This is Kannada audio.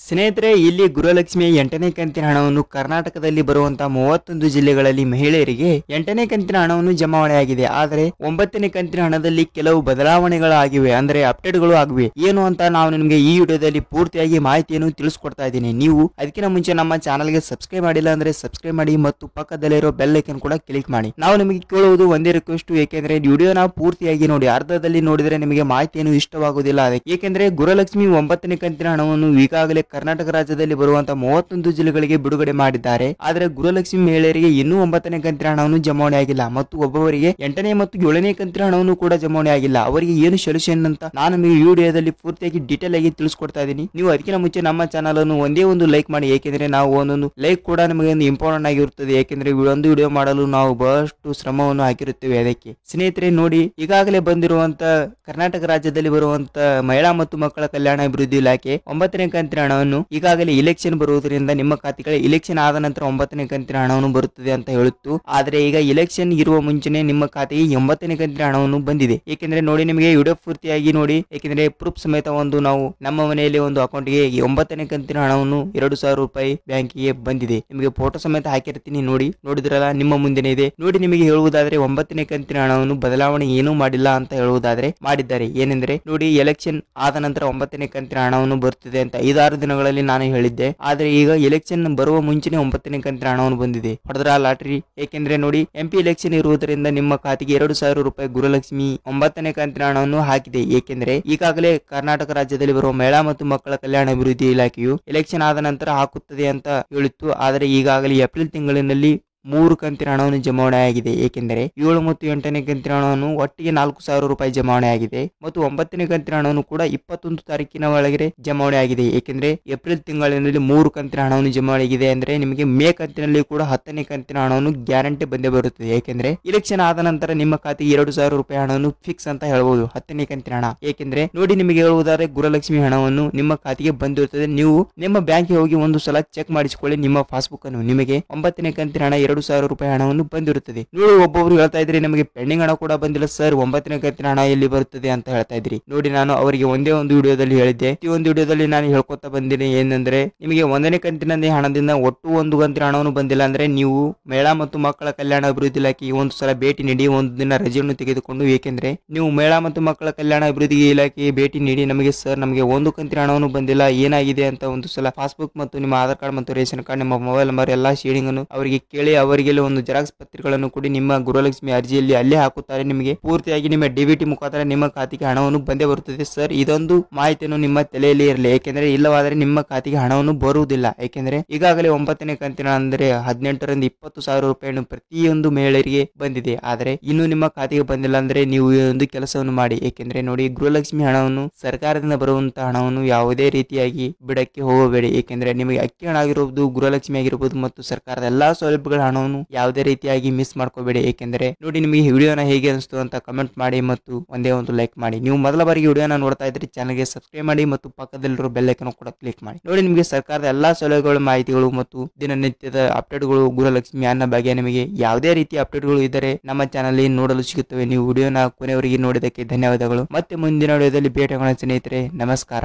ಸ್ನೇಹಿತರೆ, ಇಲ್ಲಿ ಗೃಹಲಕ್ಷ್ಮಿಯ 8ನೇ ಕಂತಿನ ಹಣವನ್ನು ಕರ್ನಾಟಕದಲ್ಲಿ ಬರುವಂತಹ 31 ಜಿಲ್ಲೆಗಳಲ್ಲಿ ಮಹಿಳೆಯರಿಗೆ 8ನೇ ಕಂತಿನ ಹಣವನ್ನು ಜಮಾವಣೆಯಾಗಿದೆ. ಆದರೆ 9ನೇ ಕಂತಿನ ಹಣದಲ್ಲಿ ಕೆಲವು ಬದಲಾವಣೆಗಳಾಗಿವೆ, ಅಂದ್ರೆ ಅಪ್ಡೇಟ್ಗಳು ಆಗಿವೆ. ಏನು ಅಂತ ನಾವು ನಿಮಗೆ ಈ ವಿಡಿಯೋದಲ್ಲಿ ಪೂರ್ತಿಯಾಗಿ ಮಾಹಿತಿಯನ್ನು ತಿಳಿಸ್ಕೊಡ್ತಾ ಇದ್ದೀನಿ. ನೀವು ಅದಕ್ಕಿಂತ ಮುಂಚೆ ನಮ್ಮ ಚಾನಲ್ಗೆ ಸಬ್ಸ್ಕ್ರೈಬ್ ಮಾಡಿಲ್ಲ ಅಂದ್ರೆ ಸಬ್ಸ್ಕ್ರೈಬ್ ಮಾಡಿ ಮತ್ತು ಪಕ್ಕದಲ್ಲಿರೋ ಬೆಲ್ ಐಕನ್ ಕೂಡ ಕ್ಲಿಕ್ ಮಾಡಿ. ನಾವು ನಿಮಗೆ ಕೇಳುವುದು ಒಂದೇ ರಿಕ್ವೆಸ್ಟ್, ಏಕೆಂದ್ರೆ ವಿಡಿಯೋನ ಪೂರ್ತಿಯಾಗಿ ನೋಡಿ. ಅರ್ಧದಲ್ಲಿ ನೋಡಿದ್ರೆ ನಿಮಗೆ ಮಾಹಿತಿಯನ್ನು ಇಷ್ಟವಾಗುವುದಿಲ್ಲ. ಅದಕ್ಕೆ ಏಕೆಂದ್ರೆ ಗೃಹಲಕ್ಷ್ಮಿ 9ನೇ ಕಂತಿನ ಹಣವನ್ನು ಈಗಾಗಲೇ ಕರ್ನಾಟಕ ರಾಜ್ಯದಲ್ಲಿ ಬರುವಂತಹ 31 ಜಿಲ್ಲೆಗಳಿಗೆ ಬಿಡುಗಡೆ ಮಾಡಿದ್ದಾರೆ. ಆದರೆ ಗೃಹಲಕ್ಷ್ಮಿ ಮಹಿಳೆಯರಿಗೆ ಇನ್ನೂ 9ನೇ ಕಂತಿನ ಹಣವನ್ನು ಜಮಾವಣೆ ಆಗಿಲ್ಲ ಮತ್ತು ಒಬ್ಬೊಬ್ಬರಿಗೆ 8ನೇ ಮತ್ತು 7ನೇ ಕಂತಿನ ಹಣವನ್ನು ಕೂಡ ಜಮಾವಣೆ ಆಗಿಲ್ಲ. ಅವರಿಗೆ ಏನು ಸೊಲ್ಯೂಷನ್ ಅಂತ ನಾನು ಈ ವಿಡಿಯೋದಲ್ಲಿ ಪೂರ್ತಿಯಾಗಿ ಡೀಟೇಲ್ ಆಗಿ ತಿಳಿಸ್ಕೊಡ್ತಾ ಇದ್ದೀನಿ. ನೀವು ಅದಕ್ಕಿಂತ ಮುಂಚೆ ನಮ್ಮ ಚಾನಲ್ ಅನ್ನು ಒಂದೇ ಒಂದು ಲೈಕ್ ಮಾಡಿ, ಏಕೆಂದ್ರೆ ನಾವು ಒಂದೊಂದು ಲೈಕ್ ಕೂಡ ನಮಗೆ ಒಂದು ಇಂಪಾರ್ಟೆಂಟ್ ಆಗಿರುತ್ತದೆ. ಏಕೆಂದ್ರೆ ಒಂದು ವಿಡಿಯೋ ಮಾಡಲು ನಾವು ಬಹಳಷ್ಟು ಶ್ರಮವನ್ನು ಹಾಕಿರುತ್ತೇವೆ. ಅದಕ್ಕೆ ಸ್ನೇಹಿತರೆ ನೋಡಿ, ಈಗಾಗಲೇ ಬಂದಿರುವಂತ ಕರ್ನಾಟಕ ರಾಜ್ಯದಲ್ಲಿ ಬರುವಂತ ಮಹಿಳಾ ಮತ್ತು ಮಕ್ಕಳ ಕಲ್ಯಾಣ ಅಭಿವೃದ್ಧಿ ಇಲಾಖೆ 9ನೇ ಕಂತಿನ ಹಣವನ್ನು ಈಗಾಗಲೇ ಇಲೆಕ್ಷನ್ ಬರುವುದರಿಂದ ನಿಮ್ಮ ಖಾತೆಗೆ ಇಲೆಕ್ಷನ್ ಆದ ನಂತರ 9ನೇ ಕಂತಿನ ಹಣವನ್ನು ಬರುತ್ತದೆ ಅಂತ ಹೇಳಿತ್ತು. ಆದ್ರೆ ಈಗ ಇಲೆಕ್ಷನ್ ಇರುವ ಮುಂಚೆನೆ ನಿಮ್ಮ ಖಾತೆಗೆ 80ನೇ ಕಂತಿನ ಹಣವನ್ನು ಬಂದಿದೆ. ಏಕೆಂದ್ರೆ ನೋಡಿ, ನಿಮಗೆ ವಿಡಿಯೋ ಪೂರ್ತಿಯಾಗಿ ನೋಡಿ, ಏಕೆಂದ್ರೆ ಪ್ರೂಫ್ ಸಮೇತ ಒಂದು ನಾವು ನಮ್ಮ ಮನೆಯಲ್ಲಿ ಒಂದು ಅಕೌಂಟ್ಗೆ 9ನೇ ಕಂತಿನ ಹಣವನ್ನು 2,000 ರೂಪಾಯಿ ಬ್ಯಾಂಕಿಗೆ ಬಂದಿದೆ. ನಿಮಗೆ ಫೋಟೋ ಸಮೇತ ಹಾಕಿರ್ತೀನಿ, ನೋಡಿದ್ರಲ್ಲ, ನಿಮ್ಮ ಮುಂದೆನೆ ಇದೆ ನೋಡಿ. ನಿಮಗೆ ಹೇಳುವುದಾದ್ರೆ 9ನೇ ಕಂತಿನ ಹಣವನ್ನು ಬದಲಾವಣೆ ಏನೂ ಮಾಡಿಲ್ಲ ಅಂತ ಹೇಳುವುದಾದ್ರೆ ಮಾಡಿದ್ದಾರೆ. ಏನೆಂದ್ರೆ ನೋಡಿ, ಎಲೆಕ್ಷನ್ ಆದ ನಂತರ 9ನೇ ಕಂತಿನ ಹಣವನ್ನು ಬರುತ್ತದೆ ಅಂತ 5-6 ದಿನಗಳಲ್ಲಿ ನಾನು ಹೇಳಿದ್ದೆ. ಆದ್ರೆ ಈಗ ಎಲೆಕ್ಷನ್ ಬರುವ ಮುಂಚೆನೆ 9ನೇ ಕಂತಿನ ಹಣವನ್ನು ಬಂದಿದೆ. ಹೊಡೆದ್ರ ಲಾಟ್ರಿ. ಏಕೆಂದ್ರೆ ನೋಡಿ, MP ಎಲೆಕ್ಷನ್ ಇರುವುದರಿಂದ ನಿಮ್ಮ ಖಾತೆಗೆ 2,000 ರೂಪಾಯಿ ಗೃಹಲಕ್ಷ್ಮಿ 9ನೇ ಕಂತಿನ ಹಣವನ್ನು ಹಾಕಿದೆ. ಏಕೆಂದ್ರೆ ಈಗಾಗಲೇ ಕರ್ನಾಟಕ ರಾಜ್ಯದಲ್ಲಿ ಬರುವ ಮಹಿಳಾ ಮತ್ತು ಮಕ್ಕಳ ಕಲ್ಯಾಣ ಅಭಿವೃದ್ಧಿ ಇಲಾಖೆಯು ಎಲೆಕ್ಷನ್ ಆದ ನಂತರ ಹಾಕುತ್ತದೆ ಅಂತ ಹೇಳಿತ್ತು. ಆದರೆ ಈಗಾಗಲೇ ಏಪ್ರಿಲ್ ತಿಂಗಳಿನಲ್ಲಿ 3 ಕಂತಿನ ಹಣವನ್ನು ಜಮಾವಣೆ ಆಗಿದೆ. ಏಕೆಂದರೆ 7 ಮತ್ತು 8ನೇ ಕಂತಿನ ಹಣವನ್ನು ಒಟ್ಟಿಗೆ 4,000 ರೂಪಾಯಿ ಜಮಾವಣೆ ಆಗಿದೆ ಮತ್ತು 9ನೇ ಕಂತಿನ ಹಣವನ್ನು ಕೂಡ 21 ತಾರೀಕಿನ ಒಳಗೆ ಜಮಾವಣೆ ಆಗಿದೆ. ಏಕೆಂದ್ರೆ ಏಪ್ರಿಲ್ ತಿಂಗಳಿನಲ್ಲಿ 3 ಕಂತಿನ ಹಣವನ್ನು ಜಮಾವಣೆ ಆಗಿದೆ. ಅಂದ್ರೆ ನಿಮಗೆ ಮೇ ಕಂತಿನಲ್ಲಿ ಕೂಡ 10ನೇ ಕಂತಿನ ಹಣವನ್ನು ಗ್ಯಾರಂಟಿ ಬಂದೇ ಬರುತ್ತದೆ. ಏಕೆಂದ್ರೆ ಇಲೆಕ್ಷನ್ ಆದ ನಂತರ ನಿಮ್ಮ ಖಾತೆಗೆ 2,000 ರೂಪಾಯಿ ಹಣವನ್ನು ಫಿಕ್ಸ್ ಅಂತ ಹೇಳಬಹುದು, 10ನೇ ಕಂತಿನ ಹಣ. ಏಕೆಂದ್ರೆ ನೋಡಿ, ನಿಮಗೆ ಹೇಳುವುದಾದ್ರೆ ಗೃಹಲಕ್ಷ್ಮಿ ಹಣವನ್ನು ನಿಮ್ಮ ಖಾತೆಗೆ ಬಂದಿರುತ್ತದೆ. ನೀವು ನಿಮ್ಮ ಬ್ಯಾಂಕ್ಗೆ ಹೋಗಿ ಒಂದು ಸಲ ಚೆಕ್ ಮಾಡಿಸಿಕೊಳ್ಳಿ ನಿಮ್ಮ ಪಾಸ್ಬುಕ್ ಅನ್ನು. ನಿಮಗೆ 9ನೇ ಕಂತಿನ ಹಣ 2,000 ರೂಪಾಯಿ ಹಣವನ್ನು ಬಂದಿರುತ್ತದೆ. ನೋಡಿ, ಒಬ್ಬೊಬ್ರು ಹೇಳ್ತಾ ಇದ್ರಿ ನಮಗೆ ಪೆಂಡಿಂಗ್ ಹಣ ಕೂಡ ಬಂದಿಲ್ಲ ಸರ್, 9ನೇ ಕಂತಿನ ಹಣ ಎಲ್ಲಿ ಬರುತ್ತದೆ ಅಂತ ಹೇಳ್ತಾ ಇದ್ರಿ. ನೋಡಿ, ನಾನು ಅವರಿಗೆ ಒಂದೇ ಒಂದು ವಿಡಿಯೋದಲ್ಲಿ ಹೇಳಿದ್ದೆ. ಈ ಒಂದು ವಿಡಿಯೋದಲ್ಲಿ ನಾನು ಹೇಳ್ಕೊತಾ ಬಂದಿನಿ ಏನಂದ್ರೆ, ನಿಮಗೆ 1ನೇ ಕಂತಿನ ಹಣದಿಂದ ಒಟ್ಟು 1 ಕಂತಿನ ಹಣವನ್ನು ಬಂದಿಲ್ಲ ಅಂದ್ರೆ ನೀವು ಮಹಿಳಾ ಮತ್ತು ಮಕ್ಕಳ ಕಲ್ಯಾಣ ಅಭಿವೃದ್ಧಿ ಇಲಾಖೆಗೆ ಒಂದು ಸಲ ಭೇಟಿ ನೀಡಿ, ಒಂದು ದಿನ ರಜೆಯನ್ನು ತೆಗೆದುಕೊಂಡು. ಏಕೆಂದ್ರೆ ನೀವು ಮಹಿಳಾ ಮತ್ತು ಮಕ್ಕಳ ಕಲ್ಯಾಣ ಅಭಿವೃದ್ಧಿ ಇಲಾಖೆಗೆ ಭೇಟಿ ನೀಡಿ, ನಮಗೆ ಸರ್ ನಮಗೆ 1 ಕಂತಿನ ಹಣವನ್ನು ಬಂದಿಲ್ಲ, ಏನಾಗಿದೆ ಅಂತ ಒಂದು ಸಲ ಪಾಸ್ಬುಕ್ ಮತ್ತು ನಿಮ್ಮ ಆಧಾರ್ ಕಾರ್ಡ್ ಮತ್ತು ರೇಷನ್ ಕಾರ್ಡ್, ನಿಮ್ಮ ಮೊಬೈಲ್ ನಂಬರ್ ಎಲ್ಲಾ ಶೇಡಿಂಗ್ ಅನ್ನು ಅವರಿಗೆ ಕೇಳಿ, ಅವರಿಗೆ ಒಂದು ಜೆರಾಕ್ಸ್ ಪತ್ರಗಳನ್ನು ಕೊಡಿ. ನಿಮ್ಮ ಗೃಹಲಕ್ಷ್ಮಿ ಅರ್ಜಿಯಲ್ಲಿ ಅಲ್ಲೇ ಹಾಕುತ್ತಾರೆ. ನಿಮಗೆ ಪೂರ್ತಿಯಾಗಿ ನಿಮ್ಮ DBT ಮುಖಾಂತರ ನಿಮ್ಮ ಖಾತೆಗೆ ಹಣವನ್ನು ಬಂದೇ ಬರುತ್ತದೆ. ಸರ್, ಇದೊಂದು ಮಾಹಿತಿಯನ್ನು ನಿಮ್ಮ ತಲೆಯಲ್ಲಿ ಇರಲಿ. ಏಕೆಂದ್ರೆ ಇಲ್ಲವಾದರೆ ನಿಮ್ಮ ಖಾತೆಗೆ ಹಣವನ್ನು ಬರುವುದಿಲ್ಲ. ಏಕೆಂದ್ರೆ ಈಗಾಗಲೇ 9ನೇ ಕಂತಿನ ಅಂದ್ರೆ 18 ರಿಂದ 20,000 ರೂಪಾಯಿಯನ್ನು ಪ್ರತಿಯೊಂದು ಮಹಿಳೆಯರಿಗೆ ಬಂದಿದೆ. ಆದರೆ ಇನ್ನು ನಿಮ್ಮ ಖಾತೆಗೆ ಬಂದಿಲ್ಲ ಅಂದ್ರೆ ನೀವು ಒಂದು ಕೆಲಸವನ್ನು ಮಾಡಿ. ಏಕೆಂದ್ರೆ ನೋಡಿ, ಗೃಹಲಕ್ಷ್ಮಿ ಹಣವನ್ನು ಸರ್ಕಾರದಿಂದ ಬರುವಂತಹ ಹಣವನ್ನು ಯಾವುದೇ ರೀತಿಯಾಗಿ ಬಿಡಕ್ಕೆ ಹೋಗಬೇಡಿ. ಏಕೆಂದ್ರೆ ನಿಮಗೆ ಅಕ್ಕಿ ಹಣ ಆಗಿರುವುದು, ಗೃಹಲಕ್ಷ್ಮಿ ಆಗಿರಬಹುದು ಮತ್ತು ಸರ್ಕಾರದ ಎಲ್ಲಾ ಸೌಲಭ್ಯಗಳ ಹಣವನ್ನು ಯಾವುದೇ ರೀತಿಯಾಗಿ ಮಿಸ್ ಮಾಡ್ಕೋಬೇಡಿ. ಏಕೆಂದ್ರೆ ನೋಡಿ, ನಿಮಗೆ ವಿಡಿಯೋನ ಹೇಗೆ ಅನಿಸ್ತು ಅಂತ ಕಮೆಂಟ್ ಮಾಡಿ ಮತ್ತು ಒಂದೇ ಒಂದು ಲೈಕ್ ಮಾಡಿ. ನೀವು ಮೊದಲ ಬಾರಿಗೆ ವಿಡಿಯೋನ ನೋಡ್ತಾ ಇದ್ರೆ ಚಾನಲ್ಗೆ ಸಬ್ಸ್ಕ್ರೈಬ್ ಮಾಡಿ ಮತ್ತು ಪಕ್ಕದಲ್ಲಿರೋ ಬೆಲ್ ಐಕನ್ ಕೂಡ ಕ್ಲಿಕ್ ಮಾಡಿ. ನೋಡಿ, ನಿಮಗೆ ಸರ್ಕಾರದ ಎಲ್ಲಾ ಸೌಲಭ್ಯಗಳ ಮಾಹಿತಿಗಳು ಮತ್ತು ದಿನನಿತ್ಯದ ಅಪ್ಡೇಟ್ಗಳು, ಗೃಹಲಕ್ಷ್ಮಿ ಅನ್ನ ಬಗ್ಗೆ ನಿಮಗೆ ಯಾವುದೇ ರೀತಿಯ ಅಪ್ಡೇಟ್ಗಳು ಇದ್ದರೆ ನಮ್ಮ ಚಾನಲ್ ನೋಡಲು ಸಿಗುತ್ತವೆ. ನೀವು ವಿಡಿಯೋನ ಕೊನೆಯವರೆಗೆ ನೋಡಿದಕ್ಕೆ ಧನ್ಯವಾದಗಳು. ಮತ್ತೆ ಮುಂದಿನ ವಿಡಿಯೋದಲ್ಲಿ ಭೇಟಿಯಾಗೋಣ ಸ್ನೇಹಿತರೆ. ನಮಸ್ಕಾರ.